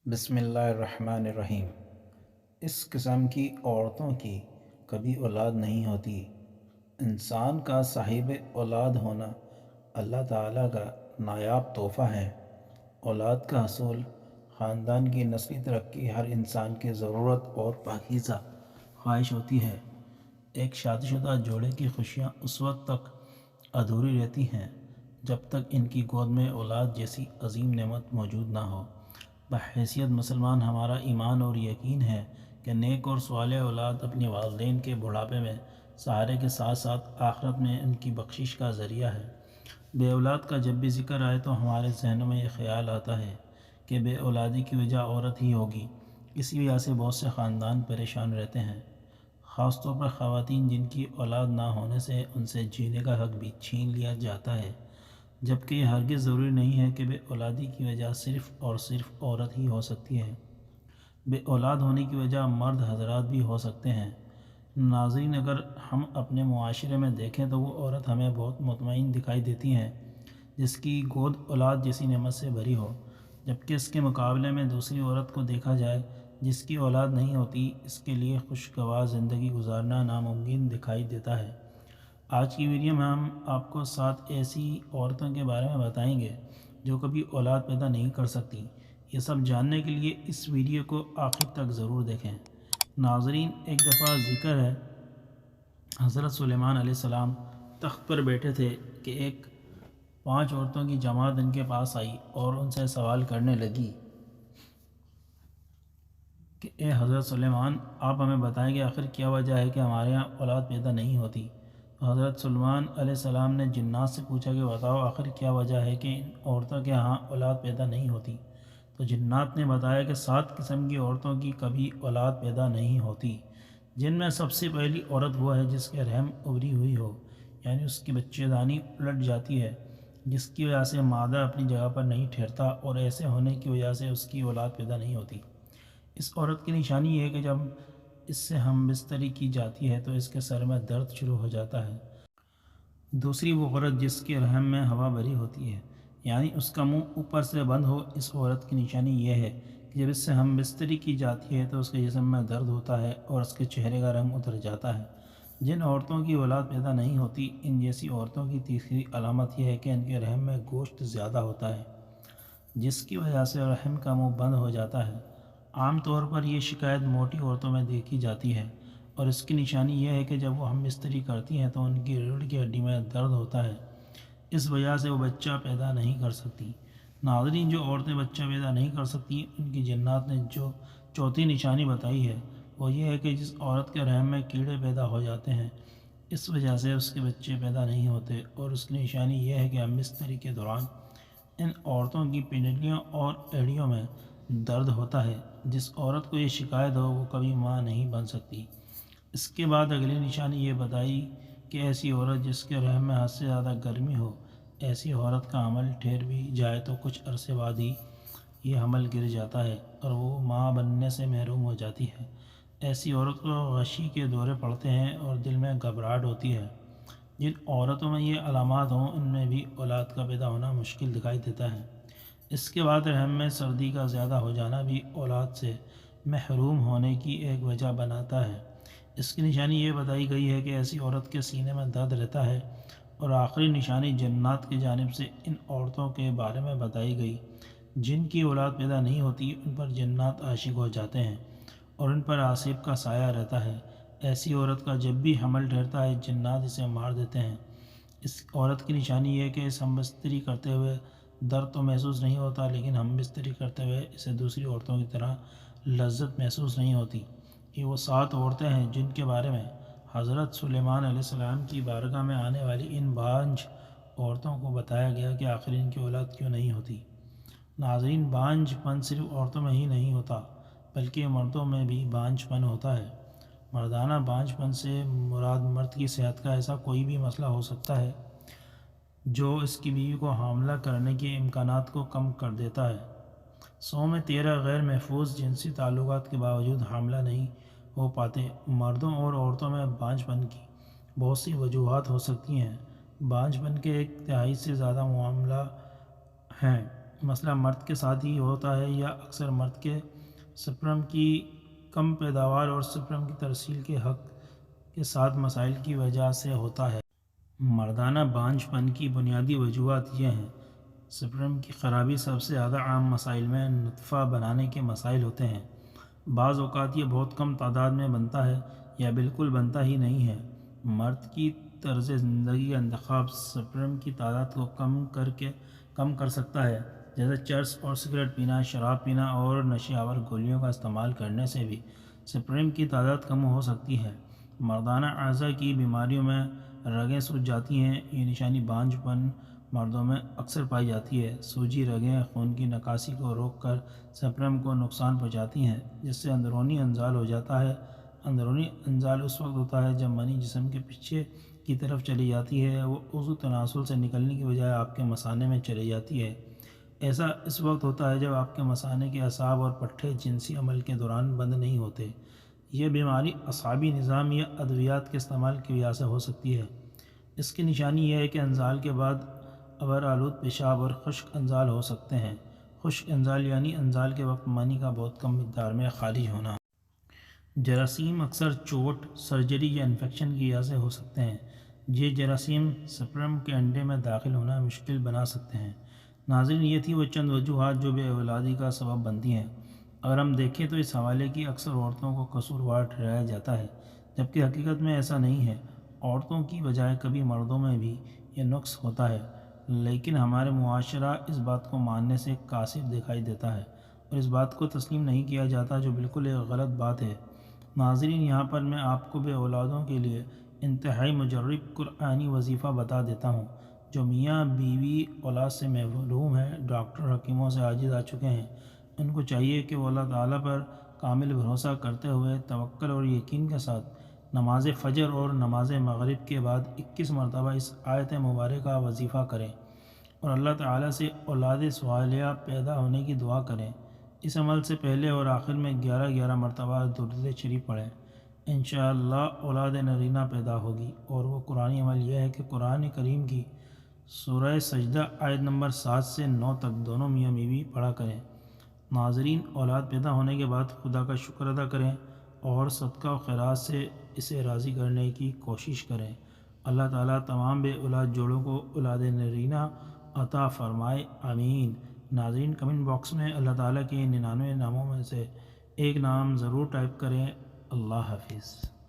بسم اللہ الرحمن الرحیم۔ اس قسم کی عورتوں کی کبھی اولاد نہیں ہوتی۔ انسان کا صاحب اولاد ہونا اللہ تعالیٰ کا نایاب تحفہ ہے۔ اولاد کا حصول خاندان کی نسلی ترقی ہر انسان کی ضرورت اور پاکیزہ خواہش ہوتی ہے۔ ایک شادی شدہ جوڑے کی خوشیاں اس وقت تک ادھوری رہتی ہیں جب تک ان کی گود میں اولاد جیسی عظیم نعمت موجود نہ ہو۔ بحیثیت مسلمان ہمارا ایمان اور یقین ہے کہ نیک اور صالح اولاد اپنے والدین کے بڑھاپے میں سہارے کے ساتھ ساتھ آخرت میں ان کی بخشش کا ذریعہ ہے۔ بے اولاد کا جب بھی ذکر آئے تو ہمارے ذہنوں میں یہ خیال آتا ہے کہ بے اولادی کی وجہ عورت ہی ہوگی۔ اسی وجہ سے بہت سے خاندان پریشان رہتے ہیں، خاص طور پر خواتین جن کی اولاد نہ ہونے سے ان سے جینے کا حق بھی چھین لیا جاتا ہے، جبکہ یہ ہرگز ضروری نہیں ہے کہ بے اولادی کی وجہ صرف اور صرف عورت ہی ہو سکتی ہے۔ بے اولاد ہونے کی وجہ مرد حضرات بھی ہو سکتے ہیں۔ ناظرین، اگر ہم اپنے معاشرے میں دیکھیں تو وہ عورت ہمیں بہت مطمئن دکھائی دیتی ہے جس کی گود اولاد جیسی نعمت سے بھری ہو، جبکہ اس کے مقابلے میں دوسری عورت کو دیکھا جائے جس کی اولاد نہیں ہوتی، اس کے لیے خوشگوار زندگی گزارنا ناممکن دکھائی دیتا ہے۔ آج کی ویڈیو میں ہم آپ کو 7 ایسی عورتوں کے بارے میں بتائیں گے جو کبھی اولاد پیدا نہیں کر سکتی۔ یہ سب جاننے کے لیے اس ویڈیو کو آخر تک ضرور دیکھیں۔ ناظرین، ایک دفعہ ذکر ہے حضرت سلیمان علیہ السلام تخت پر بیٹھے تھے کہ ایک 5 عورتوں کی جماعت ان کے پاس آئی اور ان سے سوال کرنے لگی کہ اے حضرت سلیمان، آپ ہمیں بتائیں کہ آخر کیا وجہ ہے کہ ہمارے یہاں اولاد پیدا نہیں ہوتی۔ حضرت سلیمان علیہ السلام نے جنات سے پوچھا کہ بتاؤ آخر کیا وجہ ہے کہ ان عورتوں کے ہاں اولاد پیدا نہیں ہوتی۔ تو جنات نے بتایا کہ 7 قسم کی عورتوں کی کبھی اولاد پیدا نہیں ہوتی، جن میں سب سے پہلی عورت وہ ہے جس کے رحم ابری ہوئی ہو، یعنی اس کی بچے دانی الٹ جاتی ہے، جس کی وجہ سے مادہ اپنی جگہ پر نہیں ٹھہرتا اور ایسے ہونے کی وجہ سے اس کی اولاد پیدا نہیں ہوتی۔ اس عورت کی نشانی یہ ہے کہ جب اس سے ہم بستری کی جاتی ہے تو اس کے سر میں درد شروع ہو جاتا ہے۔ دوسری وہ عورت جس کے رحم میں ہوا بھری ہوتی ہے، یعنی اس کا منہ اوپر سے بند ہو۔ اس عورت کی نشانی یہ ہے کہ جب اس سے ہم بستری کی جاتی ہے تو اس کے جسم میں درد ہوتا ہے اور اس کے چہرے کا رنگ اتر جاتا ہے۔ جن عورتوں کی اولاد پیدا نہیں ہوتی، ان جیسی عورتوں کی تیسری علامت یہ ہے کہ ان کے رحم میں گوشت زیادہ ہوتا ہے، جس کی وجہ سے رحم کا منہ بند ہو جاتا ہے۔ عام طور پر یہ شکایت موٹی عورتوں میں دیکھی جاتی ہے اور اس کی نشانی یہ ہے کہ جب وہ ہم بستری کرتی ہیں تو ان کی ریڑھ کی ہڈی میں درد ہوتا ہے، اس وجہ سے وہ بچہ پیدا نہیں کر سکتی۔ ناظرین، جو عورتیں بچہ پیدا نہیں کر سکتی ان کی جنات نے جو چوتھی نشانی بتائی ہے وہ یہ ہے کہ جس عورت کے رحم میں کیڑے پیدا ہو جاتے ہیں، اس وجہ سے اس کے بچے پیدا نہیں ہوتے، اور اس کی نشانی یہ ہے کہ ہم بستری کے دوران ان عورتوں کی پنڈلیوں اور ایڑیوں میں درد ہوتا ہے۔ جس عورت کو یہ شکایت ہو وہ کبھی ماں نہیں بن سکتی۔ اس کے بعد اگلی نشانی یہ بتائی کہ ایسی عورت جس کے رحم میں حد سے زیادہ گرمی ہو، ایسی عورت کا حمل ٹھہر بھی جائے تو کچھ عرصے بعد ہی یہ حمل گر جاتا ہے اور وہ ماں بننے سے محروم ہو جاتی ہے۔ ایسی عورت کو غشی کے دورے پڑتے ہیں اور دل میں گھبراہٹ ہوتی ہے۔ جن عورتوں میں یہ علامات ہوں ان میں بھی اولاد کا پیدا ہونا مشکل دکھائی دیتا ہے۔ اس کے بعد رحم میں سردی کا زیادہ ہو جانا بھی اولاد سے محروم ہونے کی ایک وجہ بناتا ہے۔ اس کی نشانی یہ بتائی گئی ہے کہ ایسی عورت کے سینے میں درد رہتا ہے۔ اور آخری نشانی جنات کی جانب سے ان عورتوں کے بارے میں بتائی گئی جن کی اولاد پیدا نہیں ہوتی، ان پر جنات عاشق ہو جاتے ہیں اور ان پر آصف کا سایہ رہتا ہے۔ ایسی عورت کا جب بھی حمل ٹھہرتا ہے جنات اسے مار دیتے ہیں۔ اس عورت کی نشانی یہ ہے کہ اس ہم بستری کرتے ہوئے درد تو محسوس نہیں ہوتا، لیکن ہم بستری کرتے ہوئے اسے دوسری عورتوں کی طرح لذت محسوس نہیں ہوتی۔ یہ وہ 7 عورتیں ہیں جن کے بارے میں حضرت سلیمان علیہ السلام کی بارگاہ میں آنے والی ان 5 عورتوں کو بتایا گیا کہ آخر ان کی اولاد کیوں نہیں ہوتی۔ ناظرین، بانجھ پن صرف عورتوں میں ہی نہیں ہوتا بلکہ مردوں میں بھی بانجھ پن ہوتا ہے۔ مردانہ بانجھ پن سے مراد مرد کی صحت کا ایسا کوئی بھی مسئلہ ہو سکتا ہے جو اس کی بیوی کو حاملہ کرنے کے امکانات کو کم کر دیتا ہے۔ 100 میں 13 غیر محفوظ جنسی تعلقات کے باوجود حاملہ نہیں ہو پاتے۔ مردوں اور عورتوں میں بانجھ پن کی بہت سی وجوہات ہو سکتی ہیں۔ بانجھ پن کے 1 تہائی سے زیادہ معاملہ ہیں مسئلہ مرد کے ساتھ ہی ہوتا ہے یا اکثر مرد کے سپرم کی کم پیداوار اور سپرم کی ترسیل کے حق کے ساتھ مسائل کی وجہ سے ہوتا ہے؟ مردانہ بانجھ پن کی بنیادی وجوہات یہ ہیں۔ سپرم کی خرابی سب سے زیادہ عام مسائل میں نطفہ بنانے کے مسائل ہوتے ہیں۔ بعض اوقات یہ بہت کم تعداد میں بنتا ہے یا بالکل بنتا ہی نہیں ہے۔ مرد کی طرز زندگی کا انتخاب سپرم کی تعداد کو کم کر سکتا ہے، جیسے چرس اور سگریٹ پینا، شراب پینا اور نشہ آور گولیوں کا استعمال کرنے سے بھی سپرم کی تعداد کم ہو سکتی ہے۔ مردانہ اعضاء کی بیماریوں میں رگیں سوج جاتی ہیں۔ یہ نشانی بانجھ پن مردوں میں اکثر پائی جاتی ہے۔ سوجی رگیں خون کی نکاسی کو روک کر سپرم کو نقصان پہنچاتی ہیں، جس سے اندرونی انزال ہو جاتا ہے۔ اندرونی انزال اس وقت ہوتا ہے جب منی جسم کے پیچھے کی طرف چلی جاتی ہے، وہ عضو تناسل سے نکلنے کی بجائے آپ کے مثانے میں چلی جاتی ہے۔ ایسا اس وقت ہوتا ہے جب آپ کے مثانے کے اعصاب اور پٹھے جنسی عمل کے دوران بند نہیں ہوتے۔ یہ بیماری اعصابی نظام یا ادویات کے استعمال کی وجہ سے ہو سکتی ہے۔ اس کی نشانی یہ ہے کہ انزال کے بعد عبر آلود پیشاب اور خشک انزال ہو سکتے ہیں۔ خشک انزال یعنی انزال کے وقت منی کا بہت کم مقدار میں خارج ہونا۔ جراثیم اکثر چوٹ، سرجری یا انفیکشن کی وجہ سے ہو سکتے ہیں۔ یہ جراثیم سپرم کے انڈے میں داخل ہونا مشکل بنا سکتے ہیں۔ ناظرین، یہ تھی وہ چند وجوہات جو بے اولادی کا سبب بنتی ہیں۔ اگر ہم دیکھیں تو اس حوالے کی اکثر عورتوں کو قصوروار ٹھہرایا جاتا ہے، جبکہ حقیقت میں ایسا نہیں ہے۔ عورتوں کی بجائے کبھی مردوں میں بھی یہ نقص ہوتا ہے، لیکن ہمارے معاشرہ اس بات کو ماننے سے قاصر دکھائی دیتا ہے اور اس بات کو تسلیم نہیں کیا جاتا، جو بالکل ایک غلط بات ہے۔ ناظرین، یہاں پر میں آپ کو بے اولادوں کے لیے انتہائی مجرب قرآنی وظیفہ بتا دیتا ہوں، جو میاں بیوی اولاد سے محروم ہیں، ڈاکٹر حکیموں سے عاجز آ چکے ہیں۔ ان کو چاہیے کہ وہ اللہ تعالیٰ پر کامل بھروسہ کرتے ہوئے توکل اور یقین کے ساتھ نماز فجر اور نماز مغرب کے بعد 21 مرتبہ اس آیت مبارکہ وظیفہ کریں اور اللہ تعالیٰ سے اولاد صالحہ پیدا ہونے کی دعا کریں۔ اس عمل سے پہلے اور آخر میں 11 مرتبہ درود شریف پڑھیں۔ انشاءاللہ اولاد نرینہ پیدا ہوگی۔ اور وہ قرآنی عمل یہ ہے کہ قرآن کریم کی سورہ سجدہ آیت نمبر 7 سے 9 تک دونوں میاں بیوی پڑھا کریں۔ ناظرین، اولاد پیدا ہونے کے بعد خدا کا شکر ادا کریں اور صدقہ و خیرات سے اسے راضی کرنے کی کوشش کریں۔ اللہ تعالیٰ تمام بے اولاد جوڑوں کو اولاد نرینہ عطا فرمائے، آمین۔ ناظرین، کمنٹ باکس میں اللہ تعالیٰ کے 99 ناموں میں سے ایک نام ضرور ٹائپ کریں۔ اللہ حافظ۔